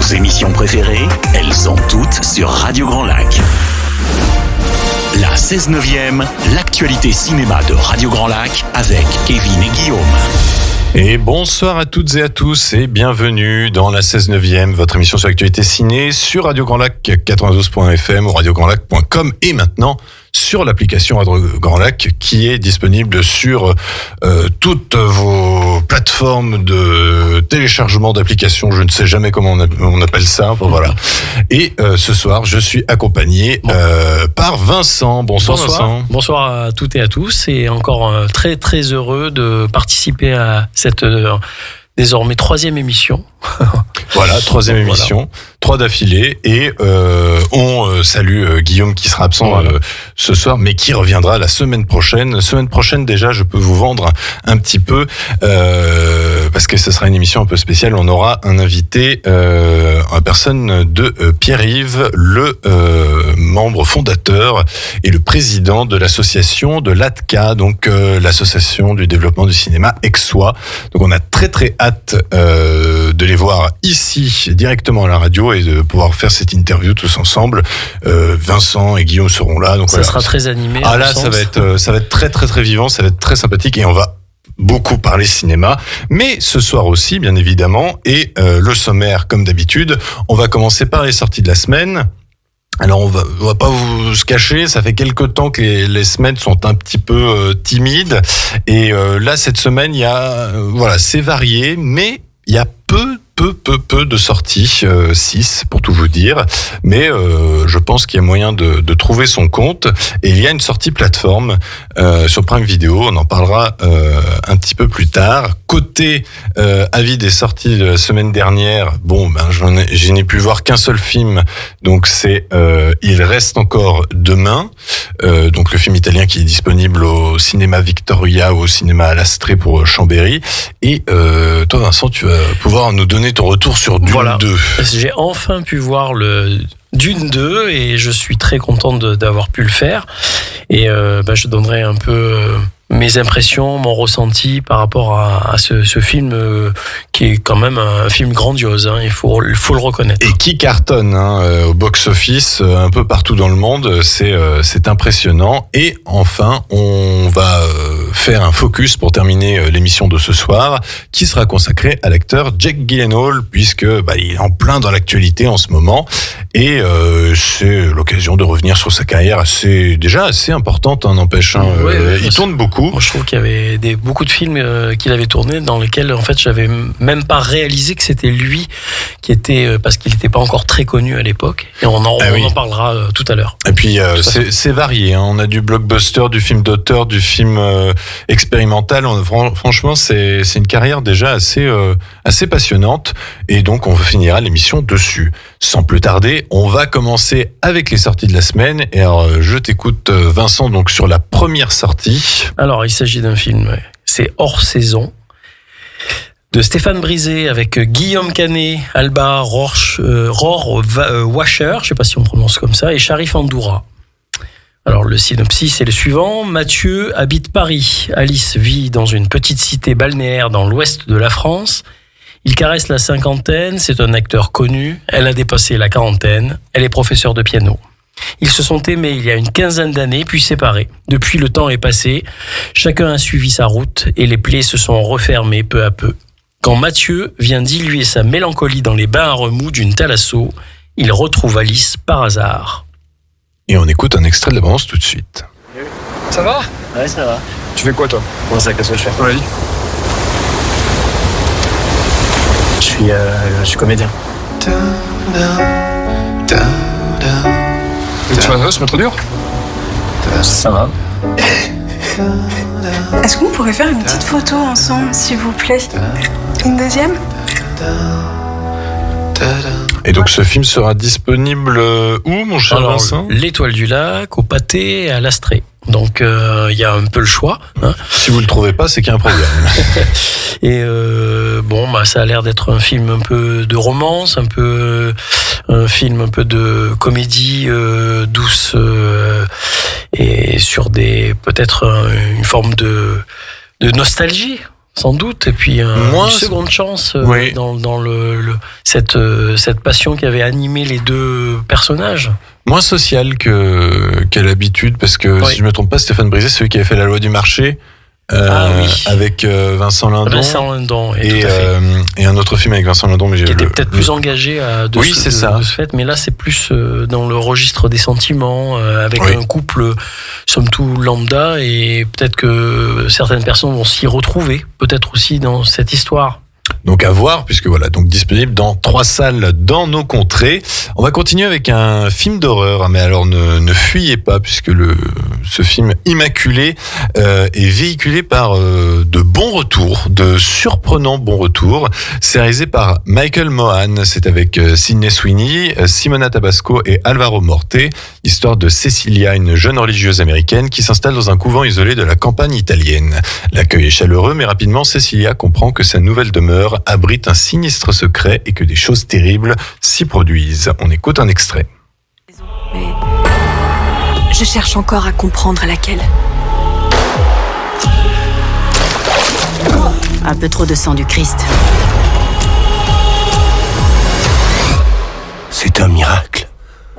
Vos émissions préférées, elles sont toutes sur Radio Grand Lac. La 16/9e, l'actualité cinéma de Radio Grand Lac avec Kevin et Guillaume. Et bonsoir à toutes et à tous et bienvenue dans la 16/9e, votre émission sur l'actualité ciné sur Radio Grand Lac 92.fm ou radiograndlac.com et maintenant sur l'application Radio Grand Lac qui est disponible sur toutes vos plateformes de téléchargement d'applications. Je ne sais jamais comment on appelle ça. Bon, voilà. Et ce soir, je suis accompagné par Vincent. Bonsoir Vincent. Bonsoir à toutes et à tous et encore très très heureux de participer à cette désormais 3e émission. Voilà, 3e émission, 3 d'affilée et on salue Guillaume qui sera absent ce soir mais qui reviendra la semaine prochaine. Semaine prochaine déjà, je peux vous vendre un petit peu parce que ce sera une émission un peu spéciale. On aura un invité en personne de Pierre-Yves, le membre fondateur et le président de l'association de l'ADCA, donc l'association du développement du cinéma Aixois. Donc on a très très hâte de les voir ici directement à la radio et de pouvoir faire cette interview tous ensemble. Vincent et Guillaume seront là, donc ça sera très animé. Ah là, ça va être très très très vivant, ça va être très sympathique et on va beaucoup parler cinéma, mais ce soir aussi bien évidemment et le sommaire comme d'habitude. On va commencer par les sorties de la semaine. Alors on va pas vous se cacher, ça fait quelque temps que les semaines sont un petit peu timides et là cette semaine il y a c'est varié, mais il y a peu de sorties, 6 pour tout vous dire, mais je pense qu'il y a moyen de trouver son compte et il y a une sortie plateforme sur Prime Video, on en parlera un petit peu plus tard. Côté avis des sorties de la semaine dernière, je n'ai pu voir qu'un seul film, donc c'est Il reste encore demain, donc le film italien qui est disponible au cinéma Victoria ou au cinéma Alastrée pour Chambéry. Et toi Vincent, tu vas pouvoir nous donner ton retour sur Dune 2. J'ai enfin pu voir le Dune 2 et je suis très content d'avoir pu le faire. Et je donnerai un peu mes impressions, mon ressenti par rapport à ce film qui est quand même un film grandiose, il faut le reconnaître. Et qui cartonne au box-office un peu partout dans le monde, c'est impressionnant. Et enfin, on va faire un focus pour terminer l'émission de ce soir qui sera consacré à l'acteur Jake Gyllenhaal puisque il est en plein dans l'actualité en ce moment et c'est l'occasion de revenir sur sa carrière assez importante, n'empêche. Il tourne beaucoup. Moi, je trouve qu'il y avait beaucoup de films qu'il avait tournés dans lesquels en fait j'avais même pas réalisé que c'était lui qui était, parce qu'il n'était pas encore très connu à l'époque et on en parlera tout à l'heure. Et puis c'est varié, on a du blockbuster, du film d'auteur, du film expérimental. Franchement c'est une carrière déjà assez passionnante et donc on finira l'émission dessus. Sans plus tarder, on va commencer avec les sorties de la semaine. Et alors, je t'écoute, Vincent, donc sur la première sortie. Alors, il s'agit d'un film, c'est Hors saison, de Stéphane Brisé avec Guillaume Canet, Alba Rohr Wacher, je ne sais pas si on prononce comme ça, et Sharif Andoura. Alors, le synopsis est le suivant. Mathieu habite Paris. Alice vit dans une petite cité balnéaire dans l'ouest de la France. Il caresse la cinquantaine, c'est un acteur connu, elle a dépassé la quarantaine, elle est professeure de piano. Ils se sont aimés il y a une quinzaine d'années, puis séparés. Depuis, le temps est passé, chacun a suivi sa route et les plaies se sont refermées peu à peu. Quand Mathieu vient diluer sa mélancolie dans les bains à remous d'une thalasso, il retrouve Alice par hasard. Et on écoute un extrait de la bande tout de suite. Ça va ? Ouais, ça va. Tu fais quoi toi ? Comment ça, qu'est-ce que je fais ? Vas-y. Je suis comédien. Tu m'adresses, c'est pas trop dur ? Ça va. Est-ce qu'on pourrait faire une petite photo ensemble, s'il vous plaît ? Une deuxième ? Et donc ce film sera disponible où, mon cher Vincent ? L'Étoile du Lac, au Pâté et à l'Astrée. Donc il y a un peu le choix. Si vous le trouvez pas, c'est qu'il y a un problème. Et ça a l'air d'être un film un peu de romance, un film un peu de comédie douce et sur peut-être une forme de nostalgie. Sans doute, et puis Moi, une seconde chance oui. dans cette passion qui avait animé les deux personnages. Moins social qu'à l'habitude, parce que Oui. si je me trompe pas, Stéphane Brisé, c'est celui qui avait fait La Loi du marché, Oui. avec Vincent Lindon. Vincent Lindon, et Et, tout à fait. et un autre film avec Vincent Lindon, mais j'ai Qui était peut-être plus engagé Oui, c'est ça. de ce fait, mais là c'est plus dans le registre des sentiments, avec Oui. un couple somme toute lambda, et peut-être que certaines personnes vont s'y retrouver, peut-être aussi dans cette histoire. Donc à voir, puisque voilà, donc disponible dans 3 salles dans nos contrées. On va continuer avec un film d'horreur, mais alors ne fuyez pas, puisque ce film Immaculé est véhiculé par de bons retours, de surprenants bons retours. C'est réalisé par Michael Mohan, c'est avec Sydney Sweeney, Simona Tabasco et Alvaro Morte, histoire de Cecilia, une jeune religieuse américaine qui s'installe dans un couvent isolé de la campagne italienne. L'accueil est chaleureux, mais rapidement Cecilia comprend que sa nouvelle demeure abrite un sinistre secret et que des choses terribles s'y produisent. On écoute un extrait. Mais je cherche encore à comprendre laquelle. Un peu trop de sang du Christ. C'est un miracle.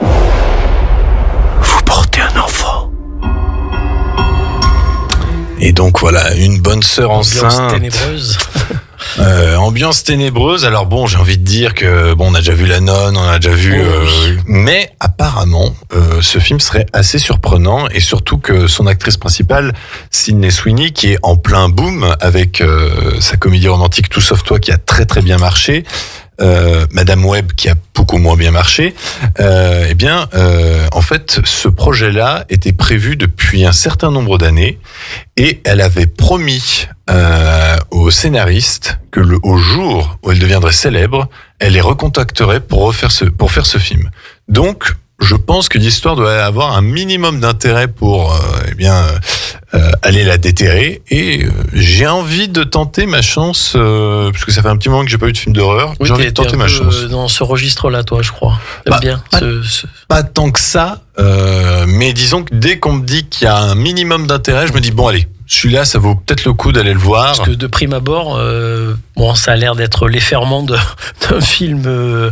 Vous portez un enfant. Et donc voilà, une bonne sœur Ambiance enceinte. ténébreuse. Ambiance ténébreuse. Alors bon, j'ai envie de dire que bon, on a déjà vu La Nonne, on a déjà vu, Oui. mais apparemment, ce film serait assez surprenant, et surtout que son actrice principale, Sydney Sweeney, qui est en plein boom avec sa comédie romantique Tout sauf toi, qui a très très bien marché. Madame Web, qui a beaucoup moins bien marché, en fait, ce projet-là était prévu depuis un certain nombre d'années, et elle avait promis au scénariste que au jour où elle deviendrait célèbre, elle les recontacterait pour faire ce film. Donc, je pense que l'histoire doit avoir un minimum d'intérêt pour aller la déterrer, et j'ai envie de tenter ma chance, parce que ça fait un petit moment que j'ai pas eu de film d'horreur. Oui, J'ai envie de t'es tenter un ma peu, chance. dans ce registre-là, toi, je crois. T'aimes Bah, bien pas- ce... Pas tant que ça, mais disons que dès qu'on me dit qu'il y a un minimum d'intérêt, je me dis bon allez, celui-là ça vaut peut-être le coup d'aller le voir. Parce que de prime abord, ça a l'air d'être l'efferment d'un film,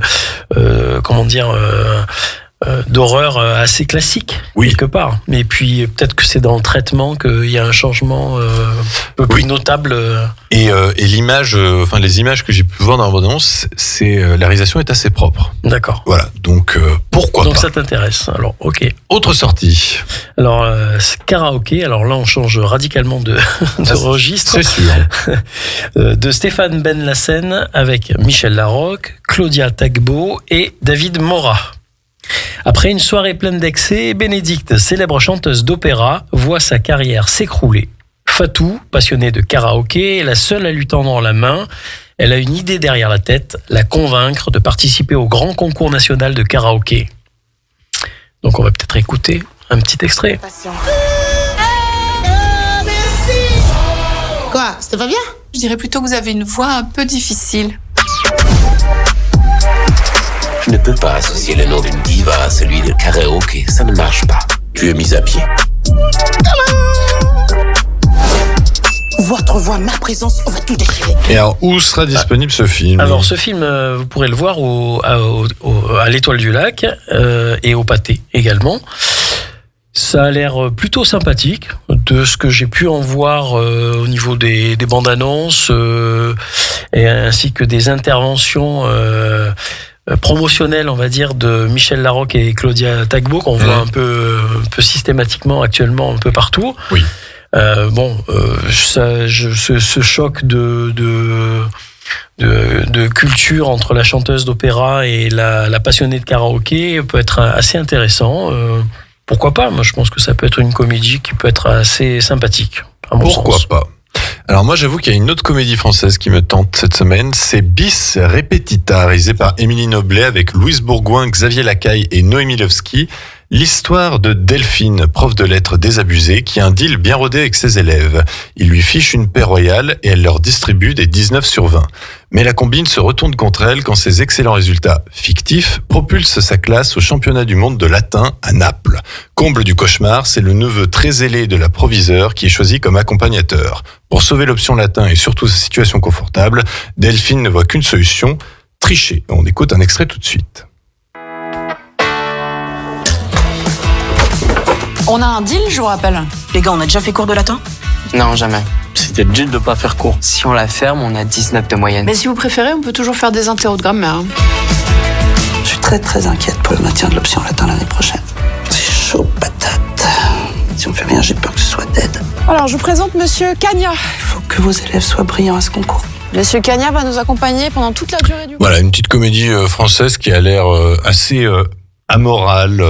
d'horreur assez classique, Oui. quelque part. Mais puis peut-être que c'est dans le traitement qu'il y a un changement un peu plus Oui. notable. Et l'image, les images que j'ai pu voir dans l'abondance, la réalisation est assez propre. D'accord. Voilà, donc pourquoi Donc pas. ça t'intéresse. Alors, ok. Autre sortie, Alors, karaoké. Alors là, on change radicalement de registre. c'est sûr. De Stéphane Ben Lassen avec Michel Larocque, Claudia Tagbo et David Mora. Après une soirée pleine d'excès, Bénédicte, célèbre chanteuse d'opéra, voit sa carrière s'écrouler. Fatou, passionnée de karaoké, est la seule à lui tendre la main. Elle a une idée derrière la tête, la convaincre de participer au grand concours national de karaoké. Donc on va peut-être écouter un petit extrait. Quoi, c'était pas bien? Je dirais plutôt que vous avez une voix un peu difficile. Je ne peux pas associer le nom d'une diva à celui de karaoké. Ça ne marche pas. Tu es mise à pied. Votre voix, ma présence, on va tout déchirer. Et alors, où sera disponible ce film? Alors ce film, vous pourrez le voir à l'Étoile du Lac et au Pâté également. Ça a l'air plutôt sympathique de ce que j'ai pu en voir au niveau des bandes annonces et ainsi que des interventions promotionnelles, on va dire, de Michel Larocque et Claudia Tagbo qu'on voit un peu systématiquement actuellement un peu partout. Oui. Ce choc de culture entre la chanteuse d'opéra et la passionnée de karaoké peut être assez intéressant. Pourquoi pas? Moi, je pense que ça peut être une comédie qui peut être assez sympathique. À mon Pourquoi sens. pas? Alors moi, j'avoue qu'il y a une autre comédie française qui me tente cette semaine, c'est Bis Repetita, réalisée par Émilie Noblet avec Louise Bourgoin, Xavier Lacaille et Noémie Lovski. L'histoire de Delphine, prof de lettres désabusée, qui a un deal bien rodé avec ses élèves. Il lui fiche une paix royale et elle leur distribue des 19 sur 20. Mais la combine se retourne contre elle quand ses excellents résultats fictifs propulsent sa classe au championnat du monde de latin à Naples. Comble du cauchemar, c'est le neveu très zélé de la proviseure qui est choisi comme accompagnateur. Pour sauver l'option latin et surtout sa situation confortable, Delphine ne voit qu'une solution, tricher. On écoute un extrait tout de suite. On a un deal, je vous rappelle. Les gars, on a déjà fait cours de latin? Non, jamais. C'était le deal de pas faire court. Si on la ferme, on a 19 de moyenne. Mais si vous préférez, on peut toujours faire des interros de grammaire. Je suis très très inquiète pour le maintien de l'option latin l'année prochaine. C'est chaud patate. Si on fait rien, j'ai peur que ce soit dead. Alors, je vous présente Monsieur Cagna. Il faut que vos élèves soient brillants à ce concours. Monsieur Cagna va nous accompagner pendant toute la durée du cours. Voilà, une petite comédie française qui a l'air assez amorale.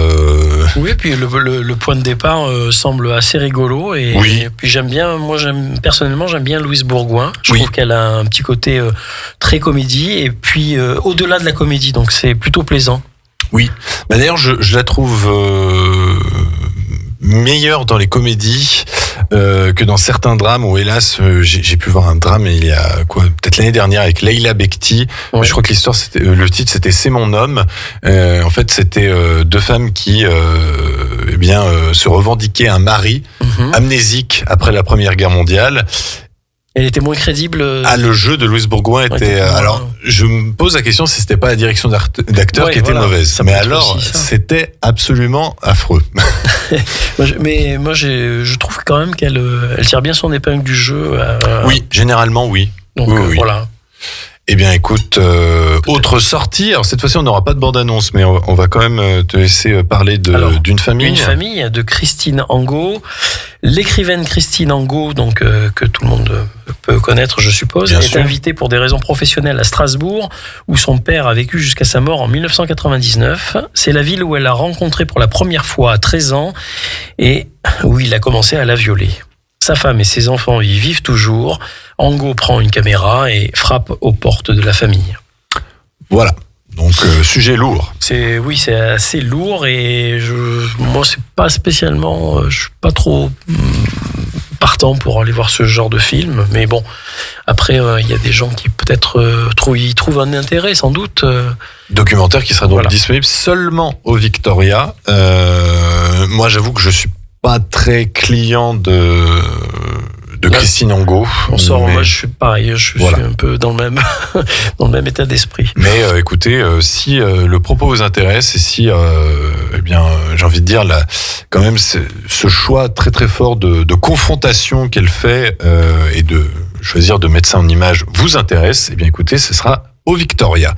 Oui, puis le point de départ semble assez rigolo. Et puis personnellement, j'aime bien Louise Bourgoin. Je trouve qu'elle a un petit côté très comédie. Et puis, au-delà de la comédie, donc c'est plutôt plaisant. Oui. Bah, d'ailleurs, je la trouve meilleure dans les comédies que dans certains drames où, hélas, j'ai pu voir un drame il y a peut-être l'année dernière avec Leila Bekti. Oui. Je crois que l'histoire, le titre, c'était C'est mon homme. En fait, c'était deux femmes qui se revendiquaient un mari amnésique après la Première Guerre mondiale. Elle était moins crédible. Le jeu de Louise Bourgoin était. Alors, je me pose la question si c'était pas la direction d'acteur qui était mauvaise. Mais alors, aussi, c'était absolument affreux. Mais moi, je trouve quand même qu'elle tire bien son épingle du jeu. Oui, généralement, oui. Donc, oui. voilà. Eh bien, écoute, autre sortie. Alors, cette fois-ci, on n'aura pas de bande-annonce, mais on va quand même te laisser parler d'une famille. Une famille de Christine Angot. L'écrivaine Christine Angot, donc, que tout le monde peut connaître, je suppose, est invitée pour des raisons professionnelles à Strasbourg, où son père a vécu jusqu'à sa mort en 1999. C'est la ville où elle a rencontré pour la première fois à 13 ans et où il a commencé à la violer. Sa femme et ses enfants y vivent toujours. Angot prend une caméra et frappe aux portes de la famille. Voilà. Donc, sujet lourd. C'est assez lourd et moi, c'est pas spécialement, je suis pas trop partant pour aller voir ce genre de film. Mais bon, après, il y a des gens qui peut-être y trouvent un intérêt, sans doute. Documentaire qui sera donc disponible seulement au Victoria. Moi, j'avoue que je suis pas très client de Christine Angot. Moi je suis pareil, je suis un peu dans le même état d'esprit. Mais écoutez, si le propos vous intéresse et si j'ai envie de dire quand même ce choix très très fort de confrontation qu'elle fait et de choisir de mettre ça en image vous intéresse, eh bien écoutez, ce sera au Victoria.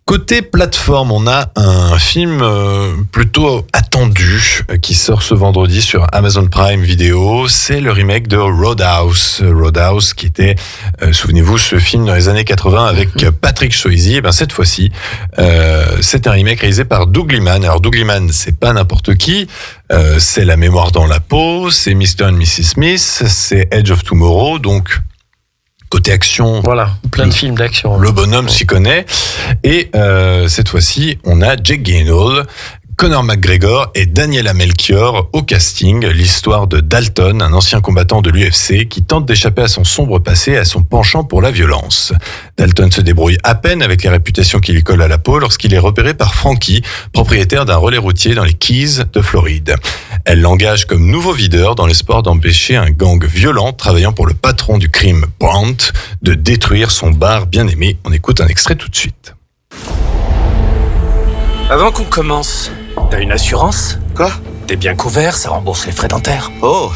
Côté plateforme, on a un film plutôt attendu qui sort ce vendredi sur Amazon Prime Video. C'est le remake de Roadhouse. Roadhouse qui était, souvenez-vous, ce film dans les années 80 avec Patrick Swayze. Et ben cette fois-ci, c'est un remake réalisé par Doug Liman. Alors Doug Liman, c'est pas n'importe qui. C'est La mémoire dans la peau, c'est Mr. and Mrs. Smith, c'est Edge of Tomorrow. Donc côté action, voilà, plein de films d'action. Le bonhomme s'y connaît. Et cette fois-ci, on a Jake Gyllenhaal, Conor McGregor et Daniela Melchior au casting. L'histoire de Dalton, un ancien combattant de l'UFC qui tente d'échapper à son sombre passé et à son penchant pour la violence. Dalton se débrouille à peine avec les réputations qui lui collent à la peau lorsqu'il est repéré par Frankie, propriétaire d'un relais routier dans les Keys de Floride. Elle l'engage comme nouveau videur dans l'espoir d'empêcher un gang violent travaillant pour le patron du crime, Brandt, de détruire son bar bien-aimé. On écoute un extrait tout de suite. Avant qu'on commence, t'as une assurance? Quoi? T'es bien couvert, ça rembourse les frais dentaires. Oh.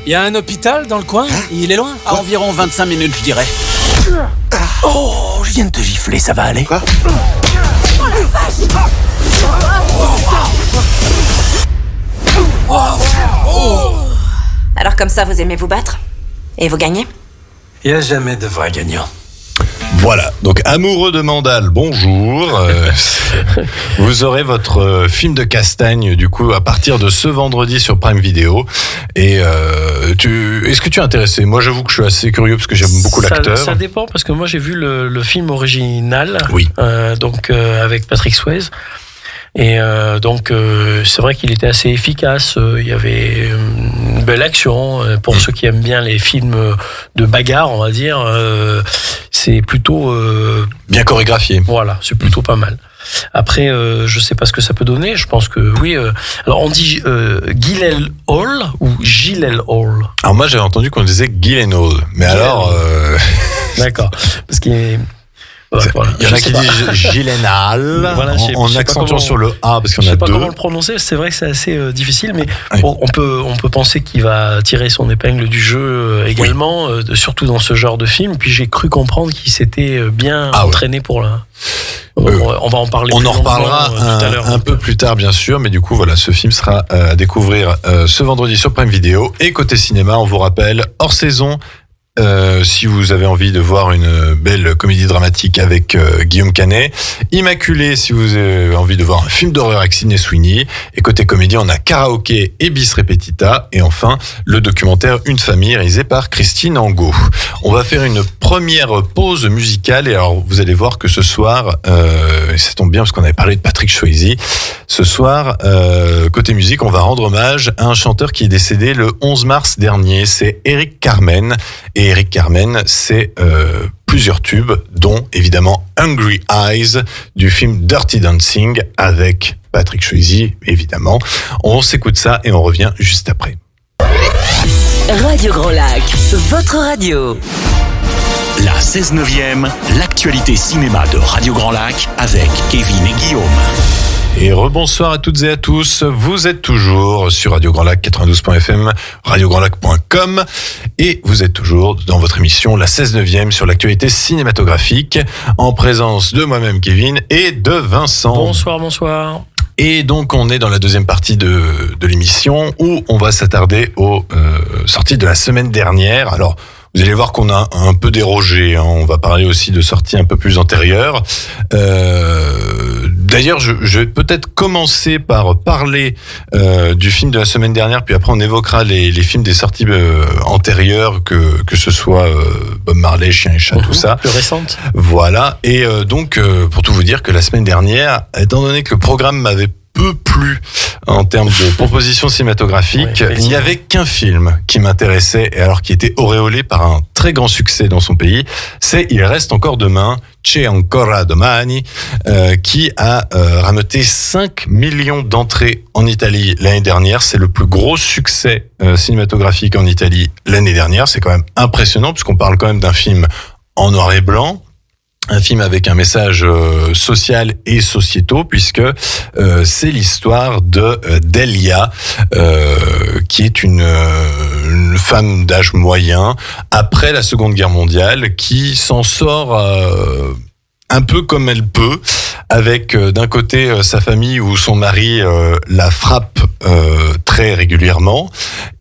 Y a un hôpital dans le coin? Il est loin? À environ 25 minutes, je dirais. Oh, je viens de te gifler, ça va aller? Quoi? Oh la vache! Alors comme ça, vous aimez vous battre? Et vous gagnez? Y a jamais de vrai gagnant. Voilà, donc amoureux de Mandal, bonjour. Vous aurez votre film de castagne du coup à partir de ce vendredi sur Prime Video. Et est-ce que tu es intéressé? Moi, j'avoue que je suis assez curieux parce que j'aime beaucoup l'acteur. Ça dépend parce que moi j'ai vu le film original, oui. Avec Patrick Swayze. Et c'est vrai qu'il était assez efficace. Il y avait belle action. Pour ceux qui aiment bien les films de bagarre, on va dire, c'est plutôt... bien chorégraphié. Voilà, c'est plutôt pas mal. Après, je sais pas ce que ça peut donner. Je pense que oui. Alors, on dit Gyllenhaal ou Gyllenhaal. Alors moi, j'avais entendu qu'on disait Gyllenhaal, mais alors. D'accord, parce qu'il est... Voilà. Il y en a qui disent Gyllenhaal en accentuant sur le A parce qu'on a deux. Je sais pas comment le prononcer. C'est vrai que c'est assez difficile, mais oui. on peut penser qu'il va tirer son épingle du jeu également, surtout dans ce genre de film. Puis j'ai cru comprendre qu'il s'était bien entraîné pour la. On va en parler. On en reparlera tout à l'heure. Un peu plus tard, bien sûr, mais du coup, voilà, ce film sera à découvrir ce vendredi sur Prime Video. Et côté cinéma, on vous rappelle, hors saison. Si vous avez envie de voir une belle comédie dramatique avec Guillaume Canet, Immaculé si vous avez envie de voir un film d'horreur avec Sydney Sweeney, et côté comédie on a Karaoké et Bis Repetita, et enfin le documentaire Une famille réalisé par Christine Angot. On va faire une première pause musicale, et alors vous allez voir que ce soir, et ça tombe bien parce qu'on avait parlé de Patrick Swayze, ce soir côté musique on va rendre hommage à un chanteur qui est décédé le 11 mars dernier, c'est Eric Carmen. Et Eric Carmen, c'est plusieurs tubes, dont évidemment Hungry Eyes du film Dirty Dancing avec Patrick Swayze, évidemment. On s'écoute ça et on revient juste après. Radio Grand Lac, votre radio. La 16/9e, l'actualité cinéma de Radio Grand Lac avec Kevin et Guillaume. Et rebonsoir à toutes et à tous, vous êtes toujours sur Radio Grand Lac 92.fm, radiograndlac.com, et vous êtes toujours dans votre émission La 16/9e sur l'actualité cinématographique, en présence de moi-même Kevin et de Vincent. Bonsoir. Et donc on est dans la deuxième partie de l'émission où on va s'attarder aux sorties de la semaine dernière. Alors vous allez voir qu'on a un peu dérogé, hein. On va parler aussi de sorties un peu plus antérieures. D'ailleurs, je vais peut-être commencer par parler du film de la semaine dernière, puis après on évoquera les films des sorties antérieures, que ce soit Bob Marley, Chien et Chat, tout ça. Plus récente. Voilà, et donc pour tout vous dire que la semaine dernière, étant donné que le programme m'avait peu plu en termes de propositions cinématographiques, il n'y avait qu'un film qui m'intéressait, et alors qui était auréolé par un très grand succès dans son pays, c'est Il reste encore demain, C'è ancora domani, qui a rameuté 5 millions d'entrées en Italie l'année dernière. C'est le plus gros succès cinématographique en Italie l'année dernière. C'est quand même impressionnant, puisqu'on parle quand même d'un film en noir et blanc, un film avec un message social et sociétaux, puisque c'est l'histoire de Delia, qui est une femme d'âge moyen après la Seconde Guerre mondiale, qui s'en sort un peu comme elle peut, avec d'un côté sa famille où son mari la frappe très régulièrement,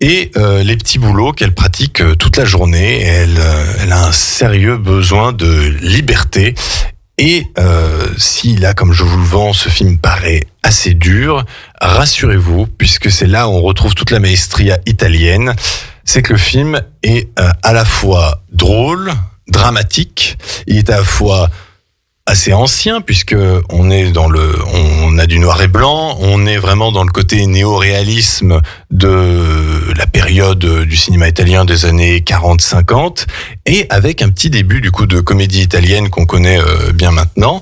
et les petits boulots qu'elle pratique toute la journée. Et elle a un sérieux besoin de liberté. Et si là, comme je vous le vends, ce film paraît assez dur, rassurez-vous, puisque c'est là où on retrouve toute la maestria italienne. C'est que le film est à la fois drôle, dramatique, il est à la fois assez ancien, puisque on a du noir et blanc, on est vraiment dans le côté néo-réalisme de la période du cinéma italien des années 40-50, et avec un petit début du coup de comédie italienne qu'on connaît bien maintenant.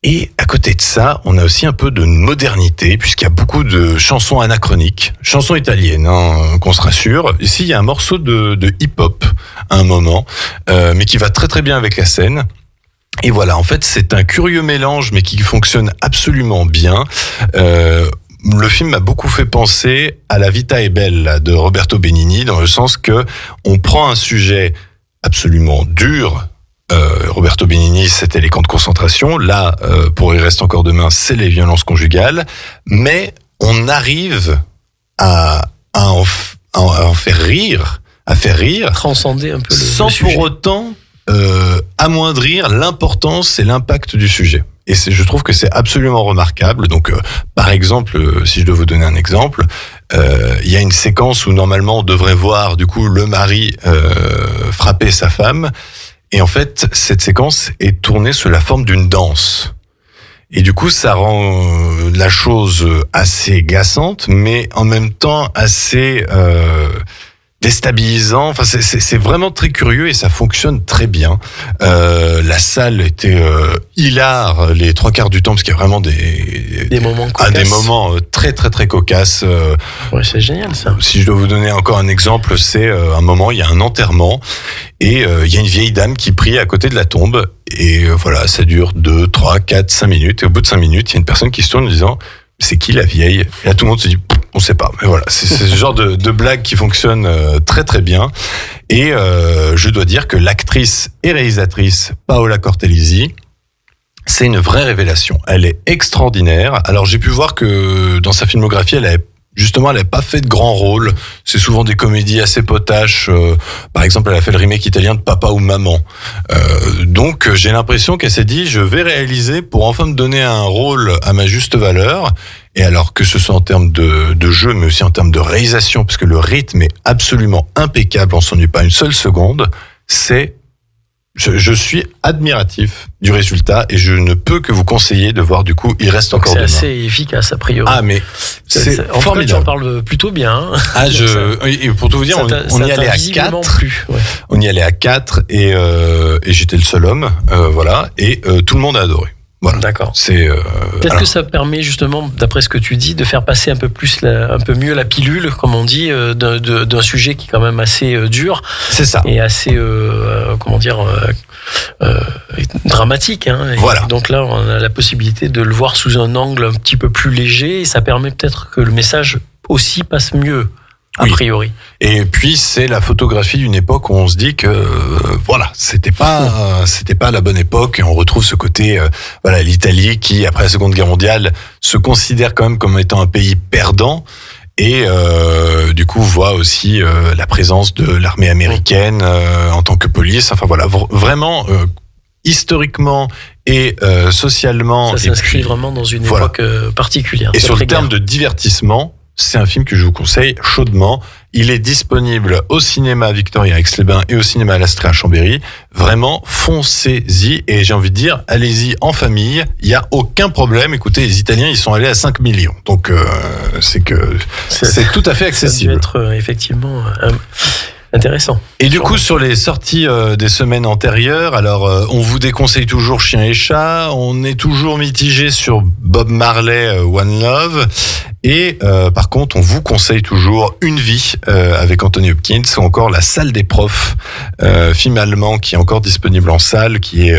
Et à côté de ça, on a aussi un peu de modernité, puisqu'il y a beaucoup de chansons anachroniques, chansons italiennes, hein, qu'on se rassure. Ici, il y a un morceau de hip-hop à un moment, mais qui va très très bien avec la scène. Et voilà, en fait, c'est un curieux mélange, mais qui fonctionne absolument bien. Le film m'a beaucoup fait penser à La Vita è Bella de Roberto Benigni, dans le sens que on prend un sujet absolument dur. Roberto Benigni, c'était les camps de concentration. Là, pour Il reste encore demain, c'est les violences conjugales. Mais on arrive à en faire rire, transcender un peu sans le sujet. Pour autant amoindrir l'importance et l'impact du sujet. Et je trouve que c'est absolument remarquable. Donc, par exemple, si je dois vous donner un exemple, il y a une séquence où normalement on devrait voir du coup le mari frapper sa femme, et en fait cette séquence est tournée sous la forme d'une danse. Et du coup, ça rend la chose assez glaçante, mais en même temps assez déstabilisant. Enfin, c'est vraiment très curieux et ça fonctionne très bien. La salle était hilare les 3/4 du temps parce qu'il y a vraiment des moments cocasses. Des moments très très très cocasses. Ouais, c'est génial ça. Si je dois vous donner encore un exemple, c'est un moment, il y a un enterrement et il y a une vieille dame qui prie à côté de la tombe et voilà, ça dure 2, 3, 4, 5 minutes et au bout de 5 minutes, il y a une personne qui se tourne en disant c'est qui la vieille? Et là tout le monde se dit on sait pas, mais voilà, c'est ce genre de blague qui fonctionne très très bien. Et je dois dire que l'actrice et réalisatrice Paola Cortellesi, c'est une vraie révélation. Elle est extraordinaire. Alors j'ai pu voir que dans sa filmographie, elle n'avait pas fait de grands rôles. C'est souvent des comédies assez potaches. Par exemple, elle a fait le remake italien de Papa ou Maman. Donc j'ai l'impression qu'elle s'est dit, je vais réaliser pour enfin me donner un rôle à ma juste valeur. Et alors que ce soit en termes de jeu, mais aussi en termes de réalisation, parce que le rythme est absolument impeccable, on s'ennuie pas une seule seconde, je suis admiratif du résultat et je ne peux que vous conseiller de voir du coup Il reste encore demain. C'est assez efficace a priori. Ah mais c'est en formidable. tout cas, tu en parles plutôt bien. Hein. Et pour tout vous dire, on y allait à 4. Ouais. On y allait à 4 et j'étais le seul homme, voilà, et tout le monde a adoré. Voilà. D'accord. Peut-être que ça permet justement, d'après ce que tu dis, de faire passer un peu mieux la pilule, comme on dit, d'un sujet qui est quand même assez dur. C'est ça. Et assez, dramatique. Hein. Voilà. Donc là, on a la possibilité de le voir sous un angle un petit peu plus léger, et ça permet peut-être que le message aussi passe mieux. A priori. Et puis c'est la photographie d'une époque où on se dit que voilà, c'était pas la bonne époque et on retrouve ce côté l'Italie qui après la Seconde Guerre mondiale se considère quand même comme étant un pays perdant et du coup voit aussi la présence de l'armée américaine en tant que police. Enfin voilà, vraiment historiquement et socialement. Ça s'inscrit vraiment dans une époque particulière. Et sur le terme de divertissement, c'est un film que je vous conseille chaudement. Il est disponible au cinéma Victoria à Aix-les-Bains et au cinéma L'Astrée à Chambéry. Vraiment, foncez-y. Et j'ai envie de dire, allez-y en famille. Il n'y a aucun problème. Écoutez, les Italiens, ils sont allés à 5 millions. Donc, c'est tout à fait accessible. Ça a dû être effectivement intéressant. Et du coup, sur les sorties des semaines antérieures, alors on vous déconseille toujours Chien et Chat. On est toujours mitigé sur Bob Marley, One Love. Et par contre, on vous conseille toujours Une vie avec Anthony Hopkins ou encore La salle des profs, film allemand qui est encore disponible en salle, qui est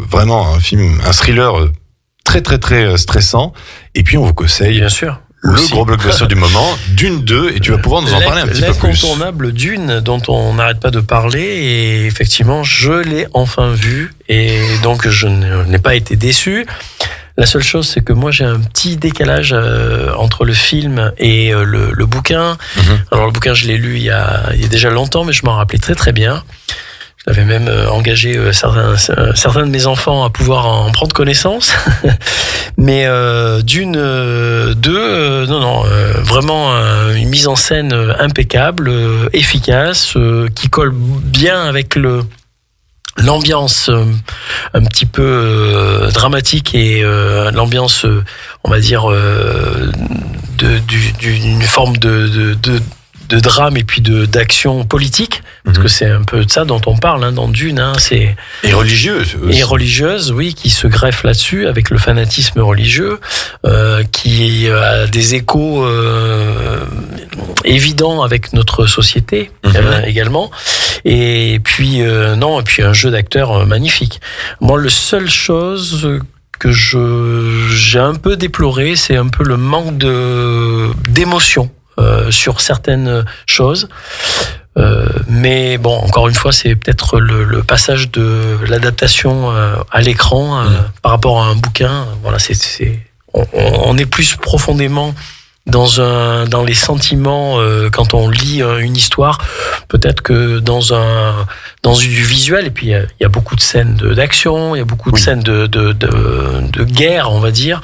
vraiment un thriller très très très stressant. Et puis on vous conseille bien sûr le gros blockbuster du moment, Dune 2, et tu vas pouvoir nous en parler un petit peu plus. L'incontournable Dune dont on n'arrête pas de parler, et effectivement je l'ai enfin vu et donc je n'ai pas été déçu. La seule chose, c'est que moi, j'ai un petit décalage entre le film et le bouquin. Alors, le bouquin, je l'ai lu il y a déjà longtemps, mais je m'en rappelais très, très bien. J'avais même engagé certains de mes enfants à pouvoir en prendre connaissance. Mais Dune 2, vraiment une mise en scène impeccable, efficace, qui colle bien avec l'ambiance un petit peu dramatique et l'ambiance, on va dire, d'une forme de drame et puis d'action politique, parce que c'est un peu de ça dont on parle dans Dune. Et religieuse. Et religieuse, oui, qui se greffe là-dessus avec le fanatisme religieux, qui a des échos évidents avec notre société également. Et puis un jeu d'acteurs magnifique. Moi, la seule chose que j'ai un peu déploré, c'est un peu le manque d'émotion sur certaines choses. Mais bon, encore une fois, c'est peut-être le passage de l'adaptation à l'écran par rapport à un bouquin. Voilà, on est plus profondément dans les sentiments quand on lit une histoire, peut-être que dans du visuel. Et puis il y a beaucoup de scènes d'action, il y a beaucoup de scènes de guerre, on va dire,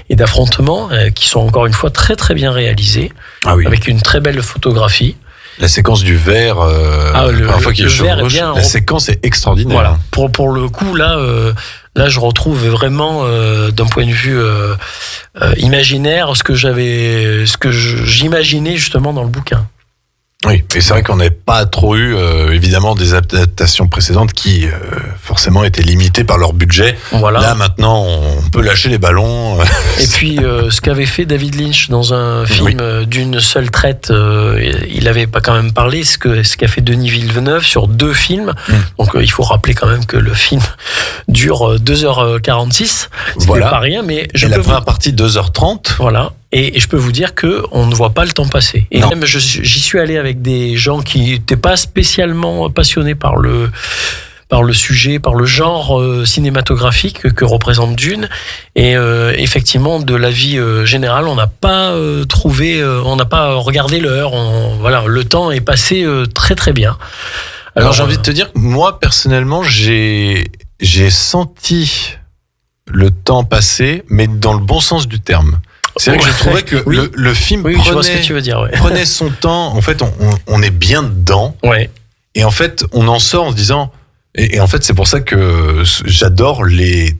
et d'affrontements qui sont encore une fois très très bien réalisées, avec une très belle photographie. La séquence du verre, la séquence est extraordinaire. Voilà. Pour le coup, là, Là, je retrouve vraiment, d'un point de vue imaginaire, ce que j'imaginais justement dans le bouquin. Oui, et c'est vrai qu'on n'avait pas trop eu, évidemment, des adaptations précédentes qui, forcément, étaient limitées par leur budget. Voilà. Là, maintenant, on peut lâcher les ballons. Et puis, ce qu'avait fait David Lynch dans un film d'une seule traite, il avait pas quand même parlé, ce qu'a fait Denis Villeneuve sur 2 films. Donc, il faut rappeler quand même que le film dure 2h46. C'est pas rien, mais et la première partie, 2h30. Voilà. Et je peux vous dire que on ne voit pas le temps passer. Et même, j'y suis allé avec des gens qui n'étaient pas spécialement passionnés par le sujet, par le genre cinématographique que représente Dune. Et effectivement, de l'avis général, on n'a pas on n'a pas regardé l'heure. Voilà, le temps est passé très très bien. Alors j'ai envie de te dire, moi personnellement, j'ai senti le temps passer, mais dans le bon sens du terme. C'est vrai que je trouvais que le film prenait son temps. En fait, on est bien dedans. Ouais. Et en fait, on en sort en se disant... Et en fait, c'est pour ça que j'adore les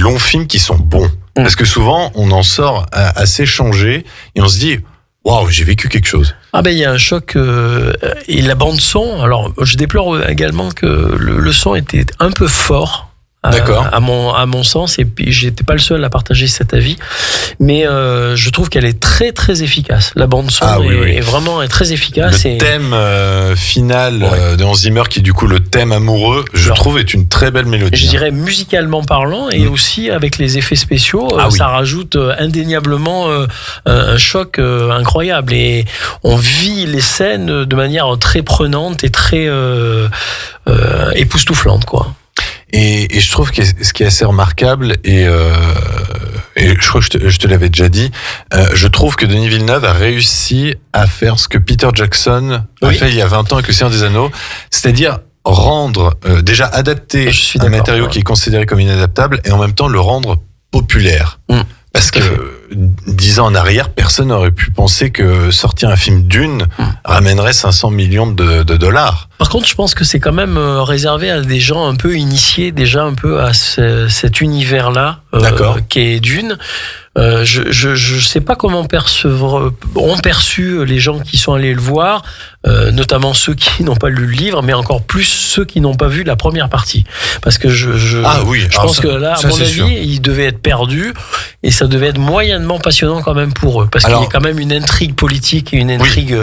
longs films qui sont bons. Parce que souvent, on en sort assez changé et on se dit... Waouh, j'ai vécu quelque chose. Ah ben il y a un choc et la bande son. Alors je déplore également que le son était un peu fort. D'accord. À mon sens, et puis j'étais pas le seul à partager cet avis, mais je trouve qu'elle est très très efficace. La bande son est vraiment très efficace. Le thème final de Hans Zimmer, qui est du coup le thème amoureux, je trouve est une très belle mélodie. Je dirais musicalement parlant, et aussi avec les effets spéciaux, ça rajoute indéniablement un choc incroyable, et on vit les scènes de manière très prenante et très époustouflante, quoi. Et je trouve que ce qui est assez remarquable, et je crois que je te l'avais déjà dit, je trouve que Denis Villeneuve a réussi à faire ce que Peter Jackson a fait il y a 20 ans avec Le Seigneur des Anneaux, c'est-à-dire rendre, déjà adapter un matériau qui est considéré comme inadaptable, et en même temps le rendre populaire. Parce que 10 ans en arrière, personne n'aurait pu penser que sortir un film Dune ramènerait 500 millions de dollars. Par contre, je pense que c'est quand même réservé à des gens un peu initiés déjà un peu à cet univers-là qui est Dune. Je sais pas comment ont perçu les gens qui sont allés le voir, notamment ceux qui n'ont pas lu le livre, mais encore plus ceux qui n'ont pas vu la première partie. Parce que je pense que là, à mon avis, ils devaient être perdus, et ça devait être moyennement passionnant quand même pour eux. Parce qu'il y a quand même une intrigue politique et une intrigue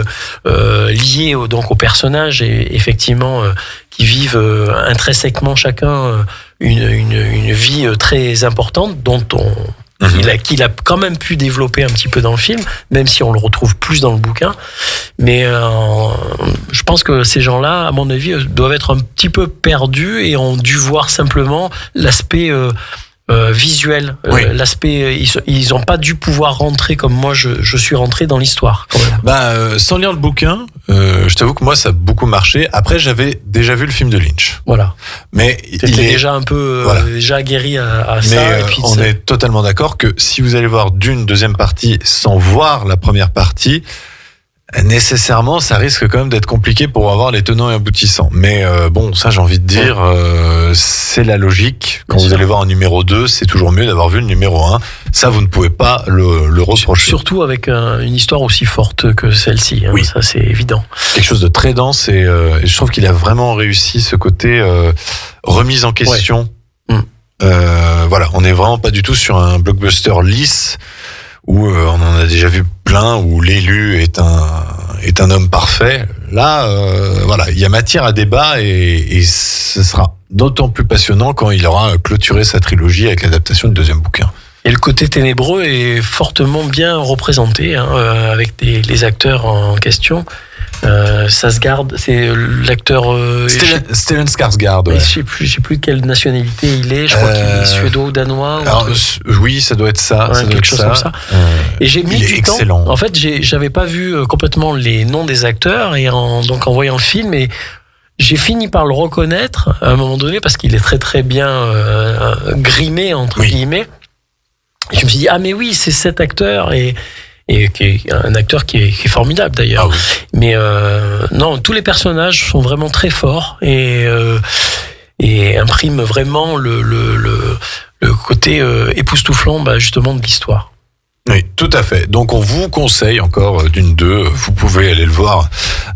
liée donc aux personnages, et effectivement qui vivent intrinsèquement chacun une vie très importante, dont qu'il a quand même pu développer un petit peu dans le film, même si on le retrouve plus dans le bouquin. Mais je pense que ces gens-là, à mon avis, doivent être un petit peu perdus et ont dû voir simplement l'aspect visuel, l'aspect. Ils n'ont pas dû pouvoir rentrer comme moi je suis rentré dans l'histoire. Quand même. Sans lire le bouquin, je t'avoue que moi ça a beaucoup marché. Après, j'avais déjà vu le film de Lynch. Voilà. Mais il est déjà un peu déjà guéri à ça. Mais on est totalement d'accord que si vous allez voir Dune deuxième partie sans voir la première partie, nécessairement, ça risque quand même d'être compliqué pour avoir les tenants et aboutissants. Mais bon, ça, j'ai envie de dire, c'est la logique. Quand vous allez voir un numéro 2, c'est toujours mieux d'avoir vu le numéro 1. Ça, vous ne pouvez pas le reprocher. Surtout avec une histoire aussi forte que celle-ci. Hein. Ça, c'est évident. Quelque chose de très dense, et je trouve qu'il a vraiment réussi ce côté remise en question. Voilà, on n'est vraiment pas du tout sur un blockbuster lisse, où on en a déjà vu plein, où l'élu est un homme parfait. Là, voilà, il y a matière à débat, et ce sera d'autant plus passionnant quand il aura clôturé sa trilogie avec l'adaptation du deuxième bouquin. Et le côté ténébreux est fortement bien représenté, avec les acteurs en question. Skarsgård, c'est l'acteur Stellan Skarsgård. Je sais plus de quelle nationalité il est. Je crois qu'il est suédo, danois. Oui, ça doit être ça. Quelque chose comme ça. Et j'ai mis du temps. En fait, j'avais pas vu complètement les noms des acteurs, et donc en voyant le film, et j'ai fini par le reconnaître à un moment donné, parce qu'il est très très bien grimé entre guillemets. Et je me suis dit mais oui, c'est cet acteur, et qui est un acteur qui est formidable d'ailleurs. Mais non, tous les personnages sont vraiment très forts, et et imprime vraiment le côté époustouflant, justement, de l'histoire. Oui, tout à fait. Donc on vous conseille encore Dune 2, vous pouvez aller le voir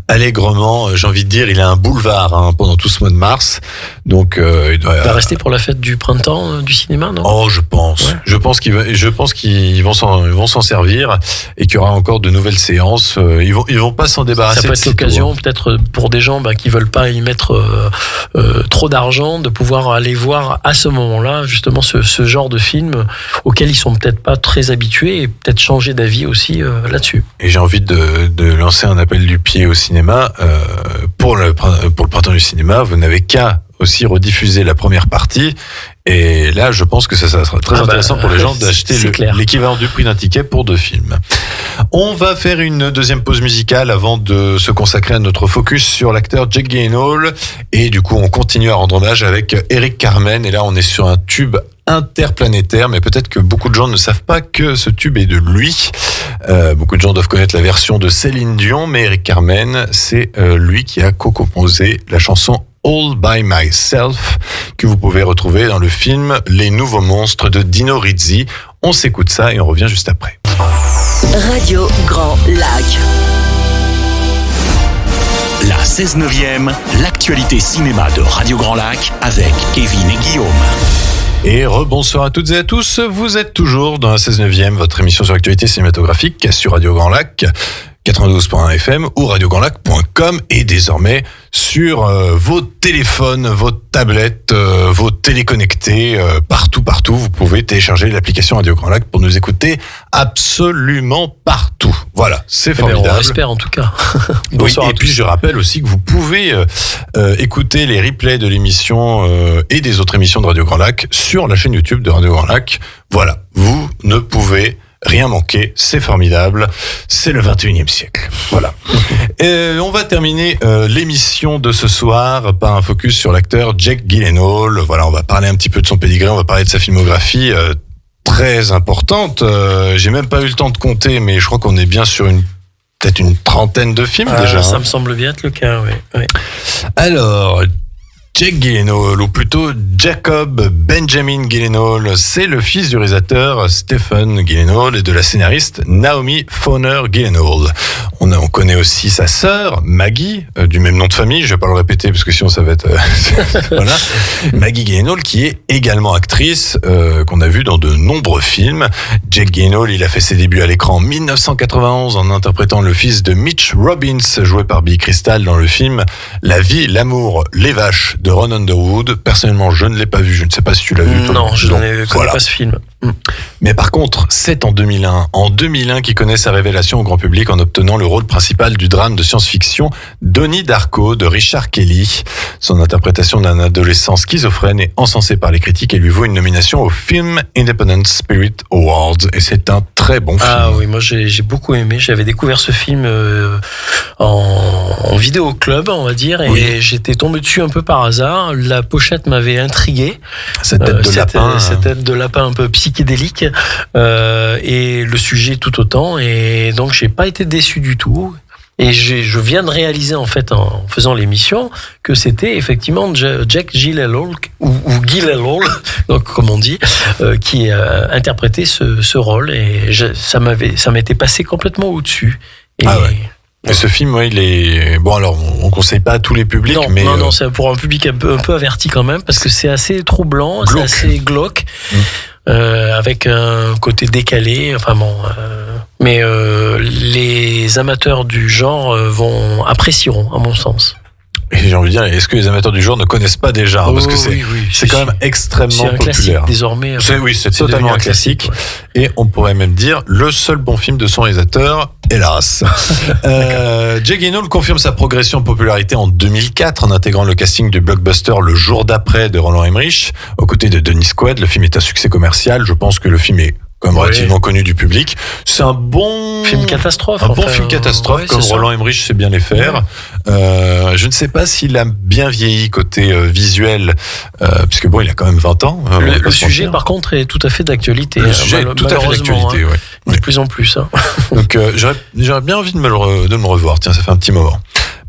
allègrement. J'ai envie de dire, il a un boulevard pendant tout ce mois de mars. Donc il va rester pour la fête du printemps du cinéma, non ? Oh, je pense. Ouais. Je pense qu'ils vont s'en servir et qu'il y aura encore de nouvelles séances. Ils vont pas s'en débarrasser. Ça peut être l'occasion, peut-être pour des gens qui veulent pas y mettre trop d'argent, de pouvoir aller voir à ce moment-là justement ce genre de film auquel ils sont peut-être pas très habitués. Et peut-être changer d'avis aussi là-dessus. Et j'ai envie de lancer un appel du pied au cinéma. Pour le printemps du cinéma, vous n'avez qu'à aussi rediffuser la première partie. Et là, je pense que ça sera très intéressant pour les gens d'acheter l'équivalent du prix d'un ticket pour 2 films. On va faire une deuxième pause musicale avant de se consacrer à notre focus sur l'acteur Jake Gyllenhaal. Et du coup, on continue à rendre hommage avec Eric Carmen. Et là, on est sur un tube interplanétaire, mais peut-être que beaucoup de gens ne savent pas que ce tube est de lui. Beaucoup de gens doivent connaître la version de Céline Dion, mais Eric Carmen, c'est lui qui a co-composé la chanson All by Myself, que vous pouvez retrouver dans le film Les Nouveaux Monstres de Dino Risi. On s'écoute ça et on revient juste après. Radio Grand Lac. La 16/9e, l'actualité cinéma de Radio Grand Lac avec Kevin et Guillaume. Et rebonsoir à toutes et à tous, vous êtes toujours dans la 16/9e, votre émission sur l'actualité cinématographique sur Radio Grand Lac, 92.1 FM ou radiograndlac.com et désormais sur vos téléphones, vos tablettes, vos téléconnectés, partout, vous pouvez télécharger l'application Radio Grand Lac pour nous écouter absolument partout. Voilà, c'est formidable. On l'espère en tout cas. Oui, et puis je rappelle aussi que vous pouvez écouter les replays de l'émission et des autres émissions de Radio Grand Lac sur la chaîne YouTube de Radio Grand Lac. Voilà, vous ne pouvez rien manquer, c'est formidable, c'est le 21e siècle. Voilà. On va terminer l'émission de ce soir par un focus sur l'acteur Jake Gyllenhaal. Voilà, on va parler un petit peu de son pédigré, on va parler de sa filmographie très importante. J'ai même pas eu le temps de compter, mais je crois qu'on est bien sur peut-être une trentaine de films déjà. Ça me semble bien être le cas, oui. Alors, Jake Gyllenhaal, ou plutôt Jacob Benjamin Gyllenhaal, c'est le fils du réalisateur Stephen Gyllenhaal et de la scénariste Naomi Fauner Gyllenhaal. On connaît aussi sa sœur, Maggie, du même nom de famille, je vais pas le répéter parce que sinon ça va être... voilà. Maggie Gyllenhaal, qui est également actrice, qu'on a vu dans de nombreux films. Jake Gyllenhaal, il a fait ses débuts à l'écran en 1991 en interprétant le fils de Mitch Robbins, joué par Billy Crystal dans le film La vie, l'amour, les vaches de Ron Underwood. Personnellement, je ne l'ai pas vu. Je ne sais pas si tu l'as vu. Non, je ne connais pas ce film. Mais par contre, c'est en 2001. En 2001 qu'il connaît sa révélation au grand public en obtenant le rôle principal du drame de science-fiction Donnie Darko de Richard Kelly. Son interprétation d'un adolescent schizophrène est encensée par les critiques et lui vaut une nomination au Film Independent Spirit Awards. Et c'est un très bon film. Ah oui, moi j'ai beaucoup aimé. J'avais découvert ce film en vidéo club, on va dire, et j'étais tombé dessus un peu par hasard. La pochette m'avait intrigué. Cette tête de lapin. Cette tête de lapin un peu psychédélique, et le sujet tout autant. Et donc j'ai pas été déçu du tout. Et je viens de réaliser en fait en faisant l'émission que c'était effectivement Jake Gyllenhaal ou Gyllenhaal, donc comme on dit, qui interprétait ce rôle, et ça m'était passé complètement au-dessus. Et Et ce film, il est... Bon, alors, on conseille pas à tous les publics, mais... Non, c'est pour un public un peu averti quand même, parce que c'est assez troublant, c'est assez glauque, avec un côté décalé, enfin bon... mais les amateurs du genre apprécieront, à mon sens. Et j'ai envie de dire, est-ce que les amateurs du genre ne connaissent pas déjà, parce que c'est quand même extrêmement populaire. C'est un classique désormais. C'est totalement un classique. Et on pourrait même dire le seul bon film de son réalisateur, hélas. Jake Gyllenhaal confirme sa progression en popularité en 2004 en intégrant le casting du blockbuster Le Jour d'après de Roland Emmerich. Aux côtés de Dennis Quaid, le film est un succès commercial. Je pense que le film est comme relativement connu du public. C'est un bon film catastrophe. Film catastrophe, comme Roland Emmerich sait bien les faire. Je ne sais pas s'il a bien vieilli côté visuel, puisque bon, il a quand même 20 ans. Le sujet, par contre, est tout à fait d'actualité. Le sujet est tout à fait d'actualité, de plus en plus. Donc, j'aurais bien envie de me revoir. Tiens, ça fait un petit moment.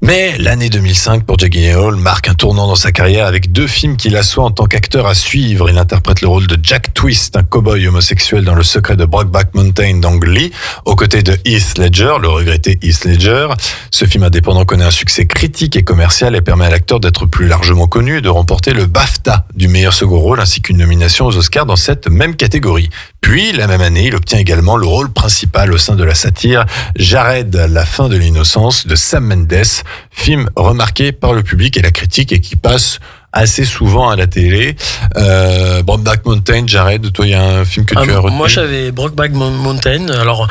Mais l'année 2005 pour Jake Gyllenhaal marque un tournant dans sa carrière avec 2 films qu'il assoit en tant qu'acteur à suivre. Il interprète le rôle de Jack Twist, un cow-boy homosexuel dans Le secret de Brokeback Mountain d'Ang Lee, aux côtés de Heath Ledger, le regretté Heath Ledger. Ce film indépendant connaît un succès critique et commercial et permet à l'acteur d'être plus largement connu et de remporter le BAFTA du meilleur second rôle ainsi qu'une nomination aux Oscars dans cette même catégorie. Puis, la même année, il obtient également le rôle principal au sein de la satire Jared, la fin de l'innocence de Sam Mendes, film remarqué par le public et la critique et qui passe assez souvent à la télé. Brokeback Mountain, Jared, toi, il y a un film que tu as retenu? Moi, j'avais Brokeback Mountain. Alors,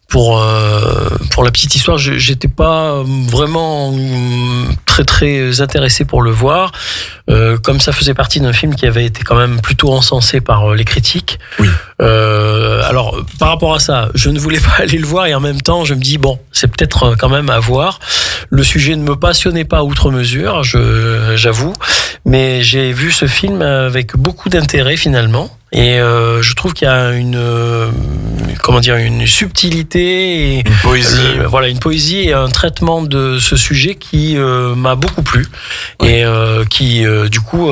pour la petite histoire, j'étais pas vraiment très intéressé pour le voir. Comme ça faisait partie d'un film qui avait été quand même plutôt encensé par les critiques. Oui. Alors, par rapport à ça, je ne voulais pas aller le voir et en même temps, je me dis, bon, c'est peut-être quand même à voir. Le sujet ne me passionnait pas outre mesure, j'avoue. Mais j'ai vu ce film avec beaucoup d'intérêt finalement. Et je trouve qu'il y a une subtilité et une poésie. Une poésie et un traitement de ce sujet qui m'a beaucoup plu. Ouais. Et qui du coup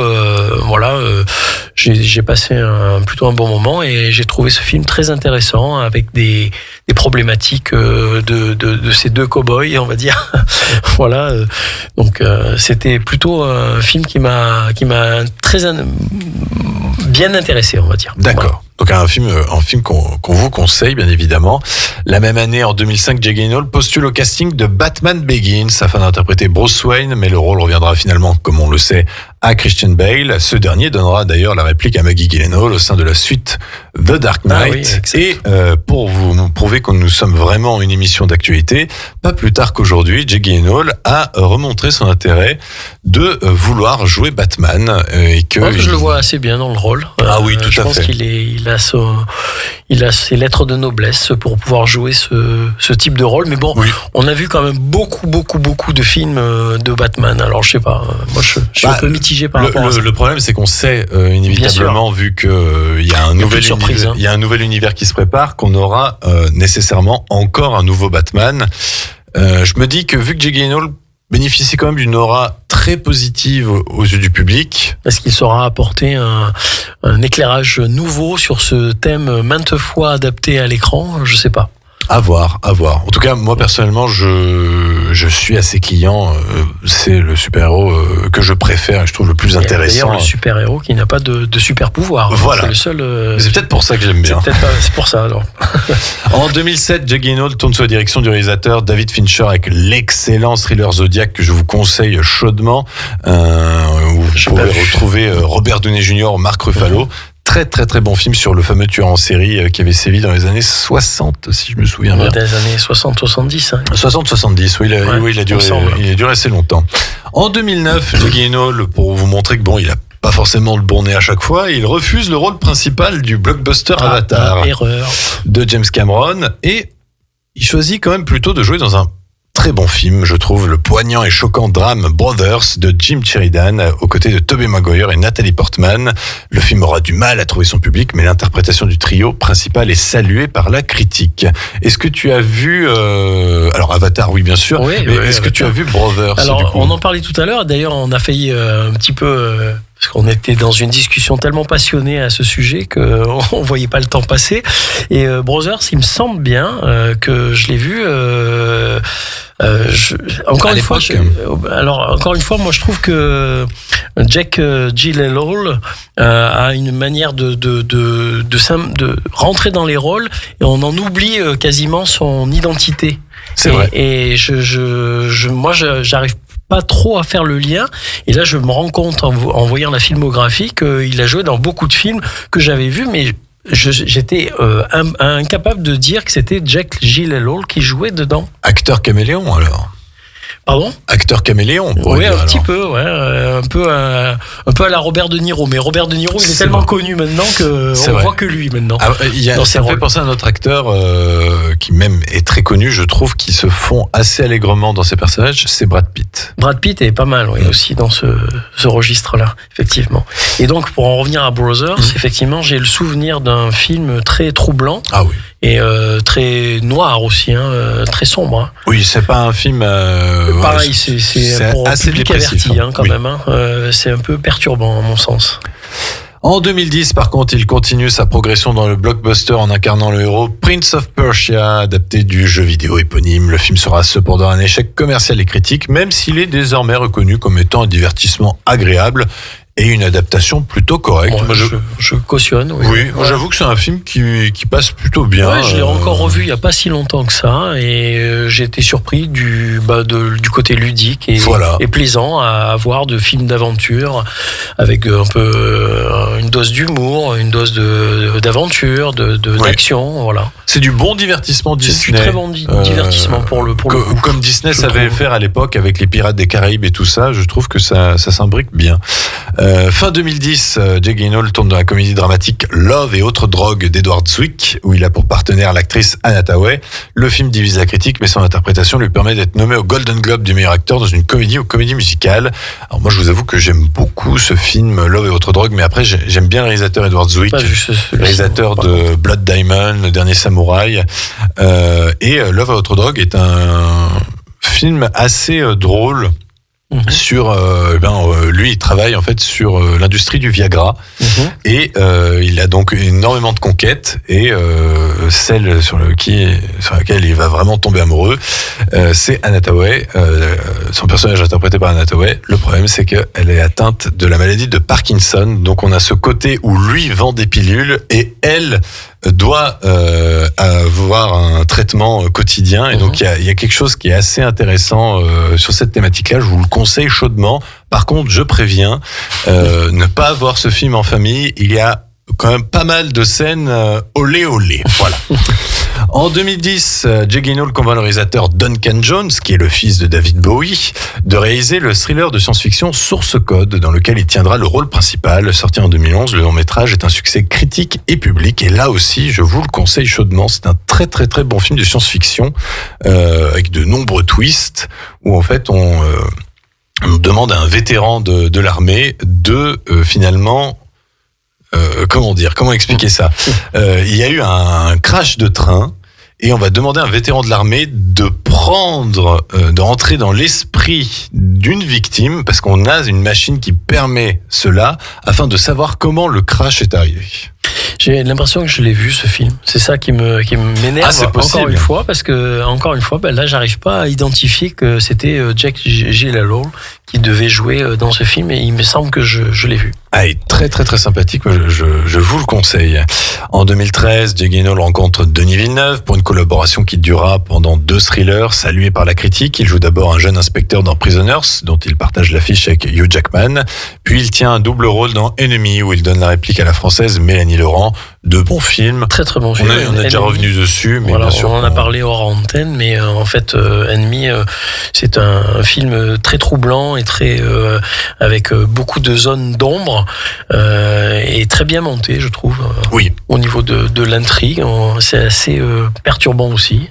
j'ai passé plutôt un bon moment et j'ai trouvé ce film très intéressant avec des problématiques de ces 2 cow-boys, on va dire. Voilà, donc c'était plutôt un film qui m'a très bien intéressé, on va dire. D'accord. Voilà. Donc un film qu'on vous conseille, bien évidemment. La même année, en 2005, Jake Gyllenhaal postule au casting de Batman Begins afin d'interpréter Bruce Wayne, mais le rôle reviendra finalement, comme on le sait, à Christian Bale. Ce dernier donnera d'ailleurs la réplique à Maggie Gyllenhaal au sein de la suite The Dark Knight. Et pour vous prouver que nous sommes vraiment une émission d'actualité, pas plus tard qu'aujourd'hui, Jake Gyllenhaal a remontré son intérêt de vouloir jouer Batman et que je le vois assez bien dans le rôle. Ah oui, tout à fait. Je pense qu'il a ses lettres de noblesse pour pouvoir jouer ce type de rôle. Mais bon, oui. On a vu quand même beaucoup de films de Batman. Alors je sais pas, moi je suis un peu mitigé par rapport à ça. Le problème, c'est qu'on sait inévitablement, vu que il y a un nouvel univers qui se prépare, qu'on aura nécessairement encore un nouveau Batman. Je me dis que vu que Jake Gyllenhaal bénéficie quand même d'une aura très positive aux yeux du public. Est-ce qu'il saura apporter un éclairage nouveau sur ce thème maintes fois adapté à l'écran? Je sais pas. À voir. En tout cas, moi personnellement, je suis assez client. C'est le super-héros que je préfère et je trouve le plus intéressant. D'ailleurs, le super-héros qui n'a pas de super-pouvoir. Voilà. C'est le seul. C'est peut-être pour ça que j'aime bien. C'est pour ça alors. En 2007, Jake Gyllenhaal tourne sous la direction du réalisateur David Fincher avec l'excellent thriller Zodiac que je vous conseille chaudement. Où vous pouvez retrouver Robert Downey Jr., Mark Ruffalo. Très bon film sur le fameux tueur en série qui avait sévi dans les années 60, si je me souviens bien. Dans les années 60-70. Hein. 60-70, oui, il a duré assez longtemps. En 2009, Jake Gyllenhaal, pour vous montrer que il a pas forcément le bon nez à chaque fois, il refuse le rôle principal du blockbuster Avatar de James Cameron et il choisit quand même plutôt de jouer dans un très bon film, je trouve, le poignant et choquant drame Brothers de Jim Sheridan aux côtés de Tobey Maguire et Natalie Portman. Le film aura du mal à trouver son public, mais l'interprétation du trio principal est saluée par la critique. Est-ce que tu as vu alors Avatar, oui bien sûr, mais est-ce que tu as vu Brothers? Alors on en parlait tout à l'heure, d'ailleurs on a failli un petit peu parce qu'on était dans une discussion tellement passionnée à ce sujet qu'on voyait pas le temps passer. Et Brothers, il me semble bien que je l'ai vu. Encore une fois, moi je trouve que Jake Gyllenhaal a une manière de rentrer dans les rôles et on en oublie quasiment son identité. C'est vrai. Et moi j'arrive pas trop à faire le lien. Et là, je me rends compte en voyant la filmographie qu'il a joué dans beaucoup de films que j'avais vus, mais j'étais incapable de dire que c'était Jake Gyllenhaal qui jouait dedans. Acteur caméléon, alors. Pardon ? Acteur caméléon, oui, un petit peu, ouais, un peu à la Robert De Niro. Mais Robert De Niro, il est tellement connu maintenant qu'on voit que lui maintenant. Ça me fait penser à un autre acteur qui même est très connu, je trouve, qui se fond assez allègrement dans ses personnages, c'est Brad Pitt. Brad Pitt est pas mal, oui, aussi dans ce registre-là, effectivement. Et donc, pour en revenir à Brothers, effectivement, j'ai le souvenir d'un film très troublant. Ah oui. Et très noir aussi, très sombre. Hein. Oui, c'est pas un film. Pareil, c'est pour assez public dépressif, averti quand même. C'est un peu perturbant à mon sens. En 2010, par contre, il continue sa progression dans le blockbuster en incarnant le héros Prince of Persia, adapté du jeu vidéo éponyme. Le film sera cependant un échec commercial et critique, même s'il est désormais reconnu comme étant un divertissement agréable et une adaptation plutôt correcte. Moi, je cautionne. Oui, moi j'avoue que c'est un film qui passe plutôt bien. Ouais, je l'ai encore revu il n'y a pas si longtemps que ça, et j'ai été surpris du côté ludique et plaisant à voir de films d'aventure avec un peu une dose d'humour, une dose d'aventure, d'action, voilà. C'est du bon divertissement Disney. C'est du très bon divertissement pour le coup. Comme Disney savait le faire à l'époque avec les Pirates des Caraïbes et tout ça, je trouve que ça s'imbrique bien. Fin 2010, Jake Gyllenhaal tourne dans la comédie dramatique Love et autres drogues d'Edward Zwick, où il a pour partenaire l'actrice Anne Hathaway. Le film divise la critique, mais son interprétation lui permet d'être nommé au Golden Globe du meilleur acteur dans une comédie ou comédie musicale. Alors moi, je vous avoue que j'aime beaucoup ce film Love et autres drogues, mais après, j'aime bien le réalisateur Edward Zwick, réalisateur de Blood Diamond, Le Dernier Samouraï, et Love et autres drogues est un film assez drôle. Sur lui il travaille en fait sur l'industrie du Viagra et il a donc énormément de conquêtes et celle sur laquelle il va vraiment tomber amoureux c'est Anne Hathaway, son personnage interprété par Anne Hathaway. Le problème c'est qu'elle est atteinte de la maladie de Parkinson, donc on a ce côté où lui vend des pilules et elle doit avoir un traitement quotidien et donc il y a quelque chose qui est assez intéressant sur cette thématique-là. Je vous le conseille chaudement. Par contre, je préviens, ne pas voir ce film en famille. Il y a quand même pas mal de scènes olé olé. Voilà. En 2010, Jake Gyllenhaal convainc le réalisateur Duncan Jones, qui est le fils de David Bowie, de réaliser le thriller de science-fiction Source Code, dans lequel il tiendra le rôle principal. Sorti en 2011, le long-métrage est un succès critique et public. Et là aussi, je vous le conseille chaudement. C'est un très très très bon film de science-fiction avec de nombreux twists où en fait on demande à un vétéran de l'armée de finalement comment expliquer ça? Il y a eu un crash de train et on va demander à un vétéran de l'armée de rentrer dans l'esprit d'une victime parce qu'on a une machine qui permet cela afin de savoir comment le crash est arrivé. J'ai l'impression que je l'ai vu ce film. C'est ça qui m'énerve encore une fois parce que là j'arrive pas à identifier que c'était Jake Gyllenhaal qui devait jouer dans ce film et il me semble que je l'ai vu. Ah, il est très très très sympathique, je vous le conseille. En 2013, Jake Gyllenhaal rencontre Denis Villeneuve pour une collaboration qui durera pendant 2 thrillers salués par la critique. Il joue d'abord un jeune inspecteur dans Prisoners, dont il partage l'affiche avec Hugh Jackman. Puis il tient un double rôle dans Enemy, où il donne la réplique à la française Mélanie Laurent. De bons films. Très très bons films. On est déjà revenu dessus, mais voilà, bien sûr. On en a parlé hors antenne, mais en fait, Enemy, c'est un film très troublant et très avec beaucoup de zones d'ombre et très bien monté, je trouve. Oui. Au niveau de l'intrigue, c'est assez perturbant aussi.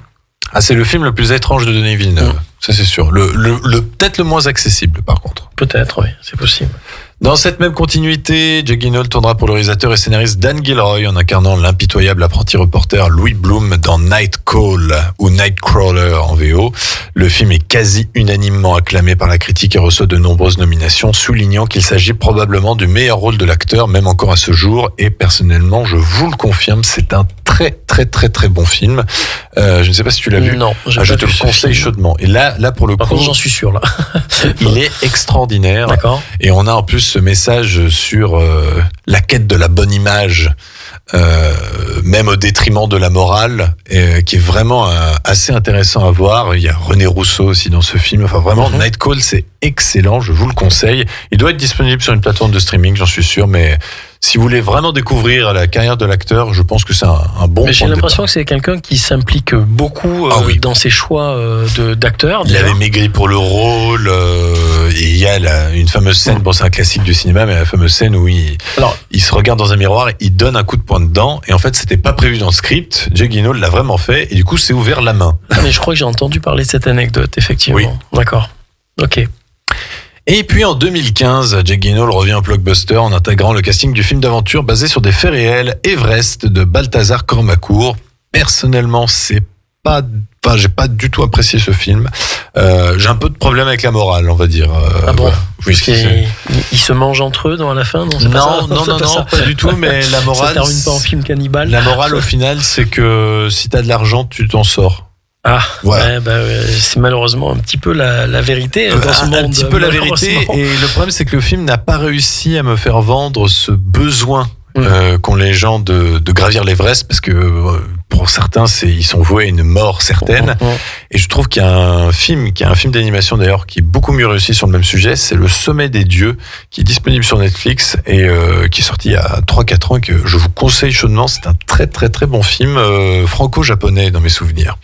Ah, c'est le film le plus étrange de Denis Villeneuve, ça c'est sûr. Peut-être le moins accessible, par contre. Peut-être, oui, c'est possible. Dans cette même continuité, Jake Gyllenhaal tournera pour le réalisateur et scénariste Dan Gilroy en incarnant l'impitoyable apprenti reporter Louis Bloom dans Night Call ou Nightcrawler en VO. Le film est quasi unanimement acclamé par la critique et reçoit de nombreuses nominations, soulignant qu'il s'agit probablement du meilleur rôle de l'acteur, même encore à ce jour. Et personnellement, je vous le confirme, c'est un très très très très bon film. Je ne sais pas si tu l'as vu. Non, je te le conseille chaudement. Et là pour le Par coup, contre, j'en suis sûr là. il est extraordinaire. D'accord. Et on a en plus ce message sur la quête de la bonne image, même au détriment de la morale, qui est vraiment assez intéressant à voir. Il y a René Rousseau aussi dans ce film. Enfin vraiment, Night Call, c'est excellent, je vous le conseille. Il doit être disponible sur une plateforme de streaming, j'en suis sûr, mais si vous voulez vraiment découvrir la carrière de l'acteur, je pense que c'est un bon. Mais j'ai l'impression que c'est quelqu'un qui s'implique beaucoup dans ses choix d'acteur. Il avait maigri pour le rôle. Et il y a une fameuse scène, bon c'est un classique du cinéma, mais la fameuse scène où il se regarde dans un miroir, il donne un coup de poing dedans, et en fait c'était pas prévu dans le script. Jake Gyllenhaal l'a vraiment fait, et du coup c'est ouvert la main. Mais je crois que j'ai entendu parler de cette anecdote, effectivement. Oui. D'accord. Ok. Et puis en 2015, Jake Gyllenhaal revient au blockbuster en intégrant le casting du film d'aventure basé sur des faits réels, Everest de Balthazar Kormakour. personnellement, j'ai pas du tout apprécié ce film. J'ai un peu de problème avec la morale, on va dire. Ah bon? Voilà. Oui, ils se mangent entre eux à la fin? Non, pas du tout, mais la morale. Ça termine pas en film cannibale. La morale, au final, c'est que si t'as de l'argent, tu t'en sors. Ah, voilà. C'est malheureusement un petit peu la vérité dans ce monde. Un petit peu la vérité. Et le problème, c'est que le film n'a pas réussi à me faire vendre ce besoin qu'ont les gens de gravir l'Everest, parce que pour certains, ils sont voués à une mort certaine. Et je trouve qu'il y a un film d'animation d'ailleurs qui est beaucoup mieux réussi sur le même sujet, c'est Le Sommet des Dieux, qui est disponible sur Netflix et qui est sorti il y a 3-4 ans et que je vous conseille chaudement. C'est un très très très bon film franco-japonais dans mes souvenirs.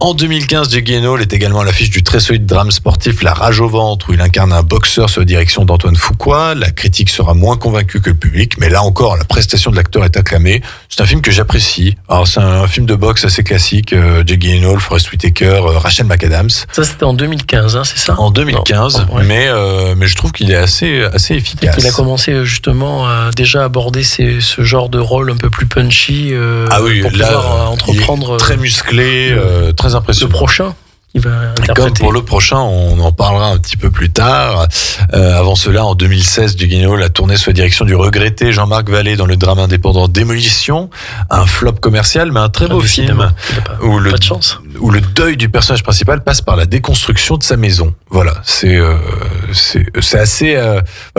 En 2015, Jake Gyllenhaal est également à l'affiche du très solide drame sportif La Rage au ventre, où il incarne un boxeur sous la direction d'Antoine Fuqua. La critique sera moins convaincue que le public, mais là encore, la prestation de l'acteur est acclamée. C'est un film que j'apprécie. Alors, c'est un film de boxe assez classique. Jake Gyllenhaal, Forest Whitaker, Rachel McAdams. Ça, c'était en 2015, c'est ça? En 2015, mais je trouve qu'il est assez efficace. Il a commencé justement à déjà aborder ce genre de rôle un peu plus punchy pour pouvoir entreprendre. Il est très musclé. Très impressionnant. Le prochain qui va interpréter. Comme pour le prochain, on en parlera un petit peu plus tard. Avant cela, en 2016, Jake Gyllenhaal a tourné sous la direction du regretté Jean-Marc Vallée dans le drame indépendant Démolition, un flop commercial, mais un très beau film où le deuil du personnage principal passe par la déconstruction de sa maison. Voilà, c'est assez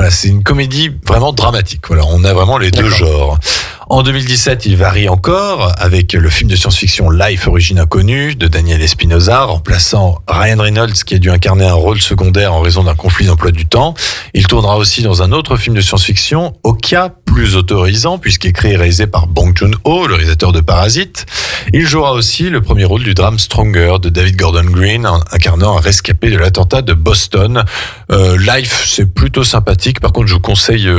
c'est une comédie vraiment dramatique. Voilà, on a vraiment les deux genres. En 2017, il varie encore avec le film de science-fiction Life, origine inconnue de Daniel Espinosa, remplaçant Ryan Reynolds qui a dû incarner un rôle secondaire en raison d'un conflit d'emploi du temps. Il tournera aussi dans un autre film de science-fiction, Okja, plus autorisant puisqu'écrit et réalisé par Bong Joon-ho, le réalisateur de Parasite. Il jouera aussi le premier rôle du drame Stronger de David Gordon Green, incarnant un rescapé de l'attentat de Boston. Life, c'est plutôt sympathique. Par contre, je vous conseille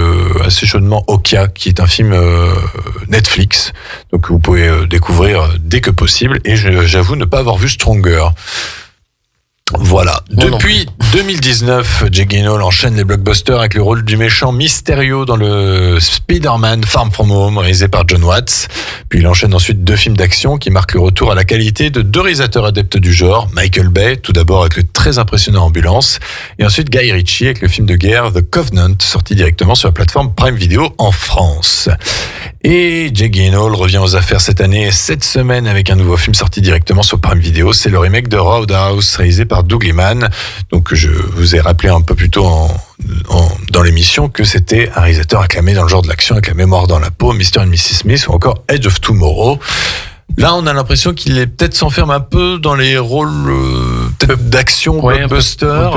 assez chaudement Okja, qui est un film Netflix, donc vous pouvez découvrir dès que possible, et j'avoue ne pas avoir vu Stronger. Voilà. Depuis 2019, Jake Gyllenhaal enchaîne les blockbusters avec le rôle du méchant Mysterio dans le Spider-Man Far From Home, réalisé par John Watts. Puis il enchaîne ensuite 2 films d'action qui marquent le retour à la qualité de 2 réalisateurs adeptes du genre. Michael Bay, tout d'abord avec le très impressionnant Ambulance, et ensuite Guy Ritchie avec le film de guerre The Covenant, sorti directement sur la plateforme Prime Video en France. Et Jake Gyllenhaal revient aux affaires cette semaine avec un nouveau film sorti directement sur Prime Video. C'est le remake de Roadhouse, réalisé par Doug Liman. Donc je vous ai rappelé un peu plus tôt dans l'émission que c'était un réalisateur acclamé dans le genre de l'action avec La mémoire dans la peau, Mr. and Mrs. Smith ou encore Edge of Tomorrow. Là, on a l'impression qu'il est peut-être s'enferme un peu dans les rôles d'action blockbuster. Un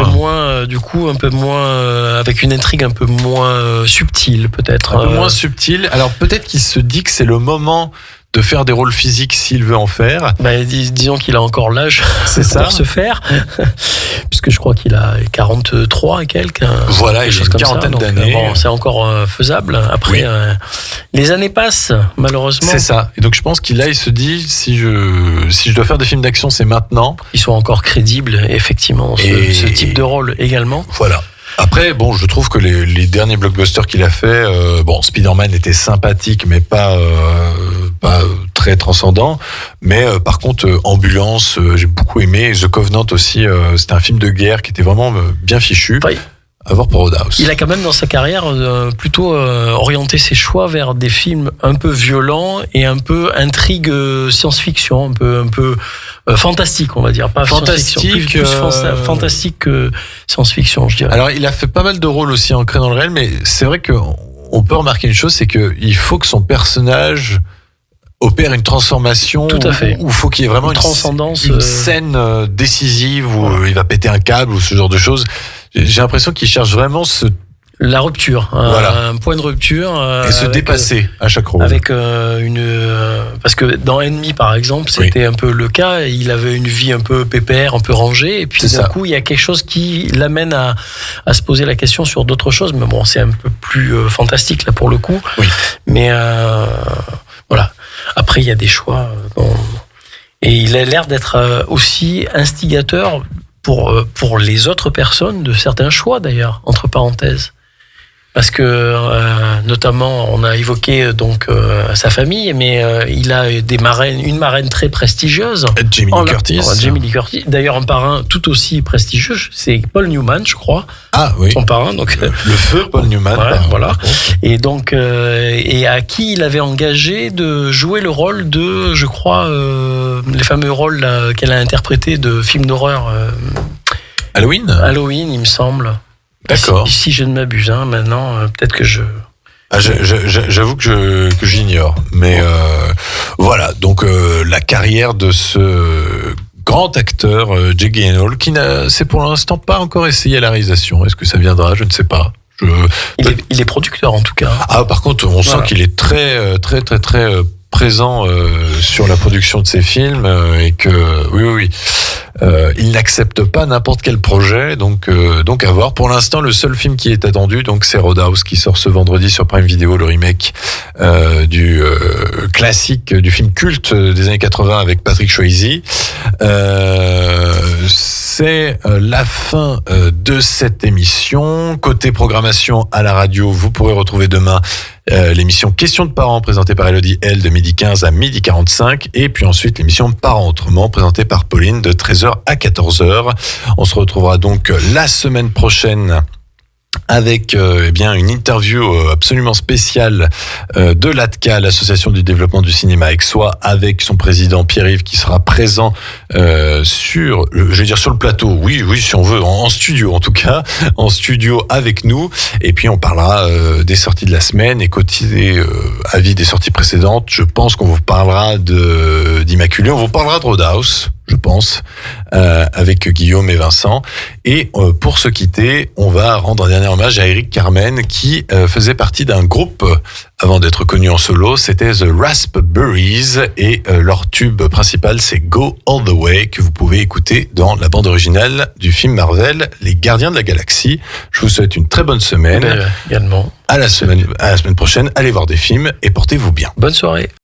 peu moins, avec une intrigue un peu moins subtile, peut-être. Un peu moins subtile. Alors peut-être qu'il se dit que c'est le moment de faire des rôles physiques s'il veut en faire. Disons qu'il a encore l'âge pour se faire, puisque je crois qu'il a 43 et quelques. Voilà, il a une quarantaine d'années. C'est encore faisable. Après, les années passent, malheureusement. C'est ça. Et donc je pense qu'il se dit, si je dois faire des films d'action, c'est maintenant. Ils sont encore crédibles, effectivement, ce type de rôle également. Voilà. Après, je trouve que les derniers blockbusters qu'il a fait, Spider-Man était sympathique, mais pas très transcendant. Mais par contre, Ambulance, j'ai beaucoup aimé. The Covenant aussi, c'était un film de guerre qui était vraiment bien fichu. Oui. À voir pour Roadhouse. Il a quand même dans sa carrière plutôt orienté ses choix vers des films un peu violents et un peu intrigue science-fiction, un peu fantastique, on va dire, pas fantastique, plus fantastique que science-fiction, je dirais. Alors, il a fait pas mal de rôles aussi ancrés dans le réel, mais c'est vrai que on peut remarquer une chose, c'est que il faut que son personnage opère une transformation. Tout à fait. Où il faut qu'il y ait vraiment une transcendance, une scène décisive où il va péter un câble ou ce genre de choses. J'ai l'impression qu'il cherche vraiment la rupture, un point de rupture. Et se dépasser à chaque rôle. Avec parce que dans Ennemi, par exemple, c'était un peu le cas. Il avait une vie un peu pépère, un peu rangée. Et puis d'un coup, il y a quelque chose qui l'amène à se poser la question sur d'autres choses. Mais bon, c'est un peu plus fantastique là pour le coup. Oui. Mais voilà. Après, il y a des choix. Et il a l'air d'être aussi instigateur pour les autres personnes de certains choix, d'ailleurs, entre parenthèses. Parce que notamment, on a évoqué donc sa famille, mais il a une marraine très prestigieuse. Jamie Lee Curtis. Jamie Lee Curtis. D'ailleurs, un parrain tout aussi prestigieux, c'est Paul Newman, je crois. Ah oui. Son parrain. Donc le feu Paul Newman. Voilà. Et donc, et à qui il avait engagé de jouer le rôle de, je crois, les fameux rôles qu'elle a interprétés de films d'horreur. Halloween, il me semble. D'accord. Si je ne m'abuse, maintenant, peut-être que je... J'avoue que j'ignore. Mais voilà, donc la carrière de ce grand acteur, Jake Gyllenhaal, qui c'est pour l'instant pas encore essayé la réalisation. Est-ce que ça viendra? Je ne sais pas. Il est producteur, en tout cas. Ah, par contre, on sent qu'il est très présent sur la production de ses films et que oui. Il n'accepte pas n'importe quel projet, donc à voir. Pour l'instant, le seul film qui est attendu, donc c'est Roadhouse, qui sort ce vendredi sur Prime Video, le remake du classique, du film culte des années 80 avec Patrick Swayze. C'est la fin de cette émission. Côté programmation à la radio, vous pourrez retrouver demain l'émission Questions de parents présentée par Elodie L de 12h15 à 12h45 et puis ensuite l'émission Parents autrement présentée par Pauline de 13h à 14h. On se retrouvera donc la semaine prochaine avec une interview absolument spéciale de l'ADCA, l'association du développement du cinéma aixois, avec son président Pierre-Yves qui sera présent sur le plateau, oui si on veut, en studio en tout cas, en studio avec nous, et puis on parlera des sorties de la semaine, et côté avis des sorties précédentes, je pense qu'on vous parlera d'Immaculée, on vous parlera de Roadhouse, je pense, avec Guillaume et Vincent. Et pour se quitter, on va rendre un dernier hommage à Eric Carmen, qui faisait partie d'un groupe avant d'être connu en solo. C'était The Raspberries, et leur tube principal, c'est Go All The Way, que vous pouvez écouter dans la bande originale du film Marvel, Les Gardiens de la Galaxie. Je vous souhaite une très bonne semaine. Également. À la semaine prochaine. Allez voir des films et portez-vous bien. Bonne soirée.